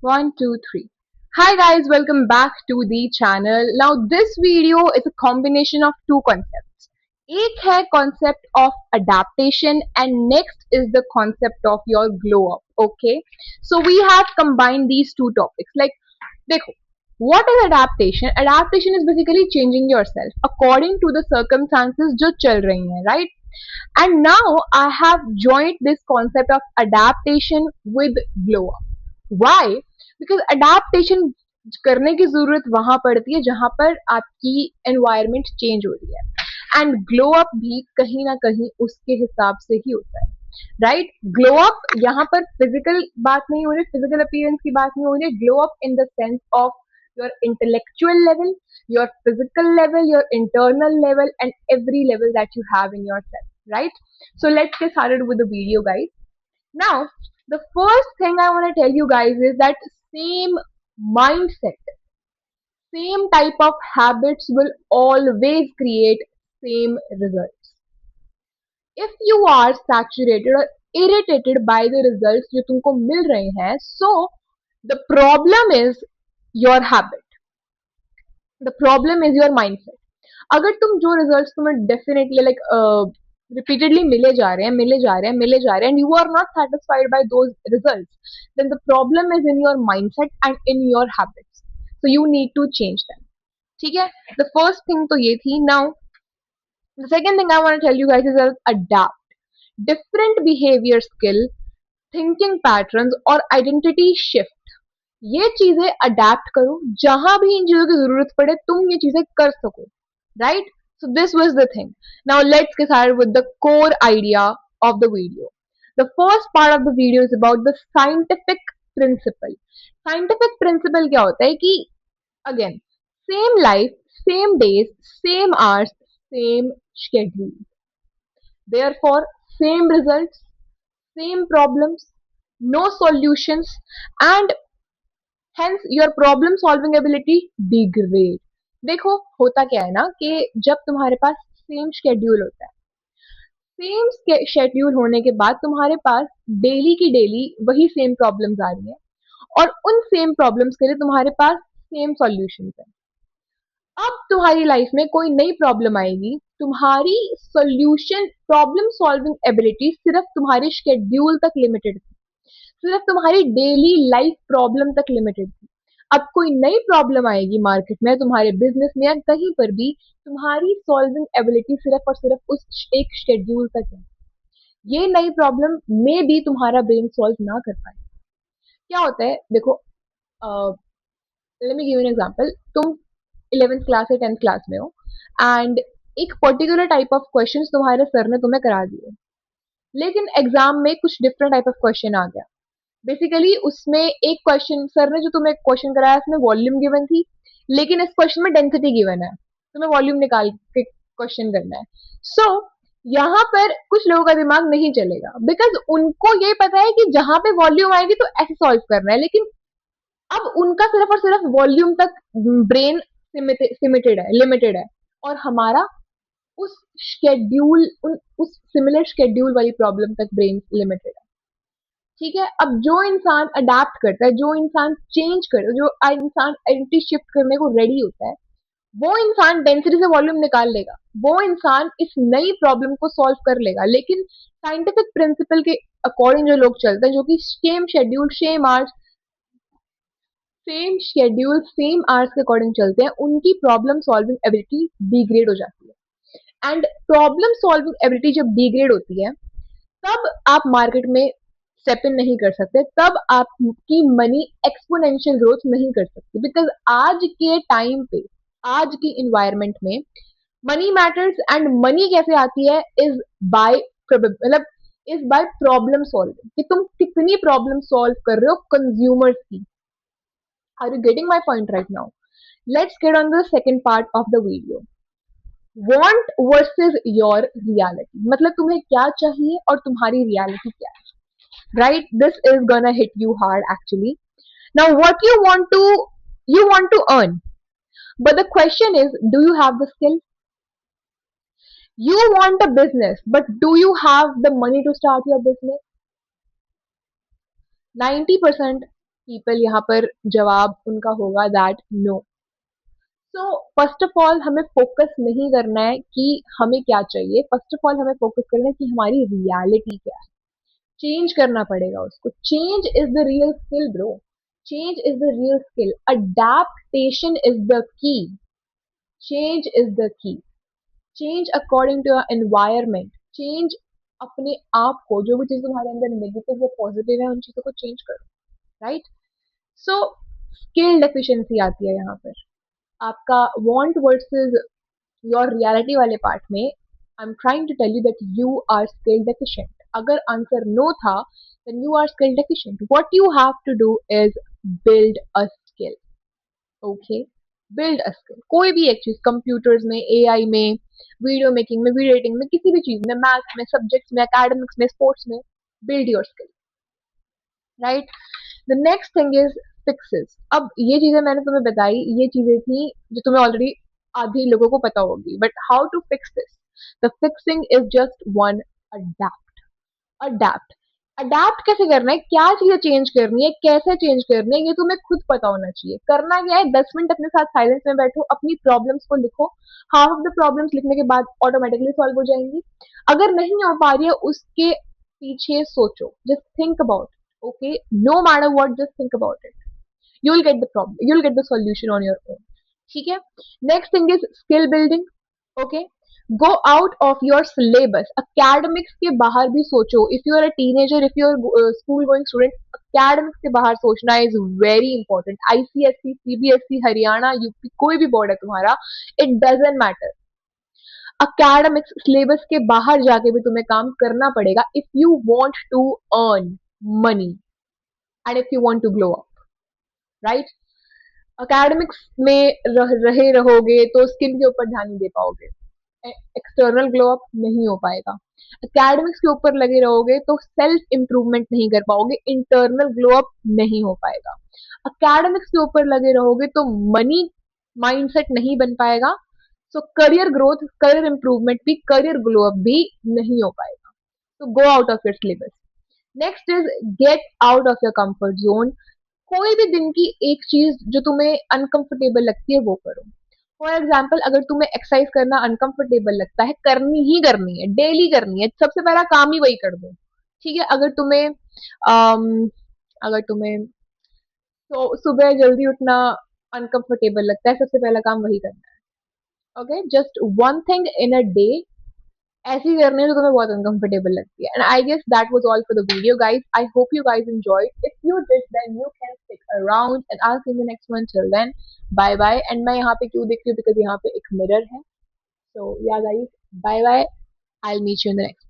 One, two, three. Hi guys, welcome back to the channel. Now this video is a combination of two concepts. एक है concept of adaptation and next is the concept of your glow up. Okay, so we have combined these two topics. Like, देखो, what is adaptation? Adaptation is basically changing yourself according to the circumstances जो चल रही हैं, right? And now I have joined this concept of adaptation with glow up. Why? Because adaptation करने की जरूरत वहां पड़ती है जहां पर आपकी एनवायरनमेंट चेंज हो रही है एंड ग्लो अप भी कहीं ना कहीं उसके हिसाब से ही होता है राइट ग्लो अप यहाँ पर फिजिकल बात नहीं हो रही फिजिकल अपीयरेंस की बात नहीं हो रही glow up in the sense of your intellectual level, your physical level, your internal level, and every level that you have in yourself, right? So let's get started with the video, guys. Now, the first thing I want to tell you guys is that same mindset, same type of habits will always create same results. If you are saturated or irritated by the results जो तुमको मिल रहे हैं, so the problem is your habit. The problem is your mindset. अगर तुम जो results तुम्हें definitely like repeatedly मिले जा रहे हैं and you are not satisfied by those results, then the problem is in your mindset and in your habits. So you need to change them. ठीक है? The first thing तो ये थी. Now the second thing I want to tell you guys is adapt. Different behavior skill, thinking patterns और identity shift. ये चीजें adapt करो जहां भी इन चीजों की जरूरत पड़े तुम ये चीजें कर सको right so this was the thing now let's get started with the core idea of the video the first part of the video is about the scientific principle क्या होता है कि again same life same days same hours same schedule therefore same results same problems no solutions and hence your problem solving ability degrade देखो होता क्या है ना कि जब तुम्हारे पास सेम शेड्यूल होता है सेम शेड्यूल होने के बाद तुम्हारे पास डेली की डेली वही सेम प्रॉब्लम्स आ रही हैं और उन सेम प्रॉब्लम्स के लिए तुम्हारे पास सेम सॉल्यूशंस है अब तुम्हारी लाइफ में कोई नई प्रॉब्लम आएगी तुम्हारी सॉल्यूशन प्रॉब्लम सॉल्विंग एबिलिटी सिर्फ तुम्हारे शेड्यूल तक लिमिटेड थी सिर्फ तुम्हारी डेली लाइफ प्रॉब्लम तक लिमिटेड थी अब कोई नई प्रॉब्लम आएगी मार्केट में तुम्हारे बिजनेस में या कहीं पर भी तुम्हारी सॉल्विंग एबिलिटी सिर्फ और सिर्फ उस एक शेड्यूल तक है ये नई प्रॉब्लम में भी तुम्हारा ब्रेन सॉल्व ना कर पाए क्या होता है देखो let me give an example तुम 11th क्लास या 10th क्लास में हो एंड एक पर्टिकुलर टाइप ऑफ क्वेश्चंस तुम्हारे सर ने तुम्हें करा दिए लेकिन एग्जाम में कुछ डिफरेंट टाइप ऑफ क्वेश्चन आ गया बेसिकली उसमें एक क्वेश्चन सर ने जो तुम्हें क्वेश्चन कराया उसमें वॉल्यूम गिवन थी लेकिन इस क्वेश्चन में डेंसिटी गिवन है तुम्हें वॉल्यूम निकाल के क्वेश्चन करना है सो यहाँ पर कुछ लोगों का दिमाग नहीं चलेगा बिकॉज उनको ये पता है कि जहां पे वॉल्यूम आएगी तो ऐसे सॉल्व करना है लेकिन अब उनका सिर्फ और सिर्फ वॉल्यूम तक ब्रेन लिमिटेड है और हमारा उस शेड्यूल उस सिमिलर शेड्यूल वाली प्रॉब्लम तक ब्रेन लिमिटेड है ठीक है अब जो इंसान अडेप्ट करता है जो इंसान चेंज करता है जो इंसान आइडेंटिटी शिफ्ट करने को रेडी होता है वो इंसान डेंसिटी से वॉल्यूम निकाल लेगा वो इंसान इस नई प्रॉब्लम को सॉल्व कर लेगा लेकिन साइंटिफिक प्रिंसिपल के अकॉर्डिंग जो लोग चलते हैं जो कि सेम आवर्स के अकॉर्डिंग चलते हैं उनकी प्रॉब्लम सॉल्विंग एबिलिटी डिग्रेड हो जाती है एंड प्रॉब्लम सॉल्विंग एबिलिटी जब डिग्रेड होती है तब आप मार्केट में स्टेप इन नहीं कर सकते तब आपकी मनी एक्सपोनेंशियल ग्रोथ नहीं कर सकती बिकॉज आज के टाइम पे आज की इन्वायरमेंट में मनी मैटर्स एंड मनी कैसे आती है इज बाय मतलब इज बाय प्रॉब्लम सॉल्विंग कि तुम कितनी प्रॉब्लम सॉल्व कर रहे हो कंज्यूमर्स की are you getting my point right now let's get on the second part of the video want versus your reality मतलब तुम्हें क्या चाहिए और तुम्हारी रियलिटी क्या है right this is gonna hit you hard actually now what you want to earn but the question is do you have the skill you want a business but do you have the money to start your business 90% people यहाँ पर जवाब उनका होगा that no. So first of all हमें focus नहीं करना है कि हमें क्या चाहिए, फर्स्ट ऑफ ऑल हमें फोकस करना है कि हमारी रियलिटी क्या है। चेंज करना पड़ेगा उसको। Change is the real skill bro. Change is the real skill. Adaptation is the key. Change is the key. Change according to your environment. Change अपने आप को, जो भी चीज तुम्हारे अंदर नेगेटिव या पॉजिटिव है उन चीजों को चेंज करो। राइट। सो स्किल डेफिशिएंसी आती है यहाँ पर। आपका वांट वर्सेस योर रियलिटी वाले पार्ट में I am trying to tell you that you are skill deficient. अगर आंसर नो था then you are skill deficient. What you have to do is build a skill. Okay, build a skill. कोई भी एक चीज, computers में, AI में, video making में, video editing में, किसी भी चीज में, मैथ्स में, सब्जेक्ट्स में, एकेडमिक्स में, स्पोर्ट्स में, build your skill. Right. The next thing is fixes. अब ये चीजें मैंने तुम्हें बताई, ये चीजें थी जो तुम्हें ऑलरेडी आधे लोगों को पता होगी, but how to fix this? The fixing is just one, adapt. Adapt. Adapt कैसे करना है, क्या चीजें चेंज करनी है, कैसे चेंज करनी है, ये तुम्हें खुद पता होना चाहिए। करना क्या है, 10 मिनट अपने साथ साइलेंस में बैठो, अपनी प्रॉब्लम्स को लिखो। हाफ ऑफ द प्रॉब्लम्स लिखने के बाद ऑटोमेटिकली सॉल्व हो जाएंगी। अगर नहीं हो पा रही है उसके पीछे सोचो, just think about. Okay, no matter what, just think about it. you'll get the problem, you'll get the solution on your own। ठीक है। Next thing is skill building. Okay, go out of your syllabus. Academics के बाहर भी सोचो। If you are a teenager, if you are school going student, academics के बाहर सोचना is very important. ICSE, CBSE, Haryana, UP, कोई भी बोर्ड है तुम्हारा, it doesn't matter. Academics syllabus के बाहर जाके भी तुम्हें काम करना पड़ेगा if you want to earn money and if you want to glow up. Right. Academics में रहे रहोगे तो स्किल के ऊपर ध्यान नहीं दे पाओगे, एक्सटर्नल ग्लो अप नहीं हो पाएगा। अकेडमिक्स के ऊपर लगे रहोगे तो सेल्फ इंप्रूवमेंट नहीं कर पाओगे, इंटरनल ग्लो अप नहीं हो पाएगा। अकेडमिक्स के ऊपर लगे रहोगे तो मनी माइंडसेट नहीं बन पाएगा। सो करियर ग्रोथ, करियर इंप्रूवमेंट भी, करियर ग्लो अप भी नहीं हो पाएगा। तो गो out of your syllabus. Next is get out of your comfort zone. कोई भी दिन की एक चीज जो तुम्हें अनकंफर्टेबल लगती है वो करो। फॉर एग्जाम्पल, अगर तुम्हें एक्सरसाइज करना अनकंफर्टेबल लगता है, करनी ही करनी है, डेली करनी है, सबसे पहला काम ही वही कर दो। ठीक है। अगर तुम्हें तो सुबह जल्दी उठना अनकंफर्टेबल लगता है, सबसे पहला काम वही करना है। Okay, just one thing in a day ऐसी करने में तो तुम्हें बहुत अनकंफर्टेबल लगती है। And I guess that was all for the video guys. I hope you guys enjoyed. If you did then you can stick around and I will see you in the next one. Till then, bye bye. And मैं यहाँ पे क्यों देख रही हूँ, because यहाँ पे एक मिरर है। सो या guys, bye bye. I will meet you in the next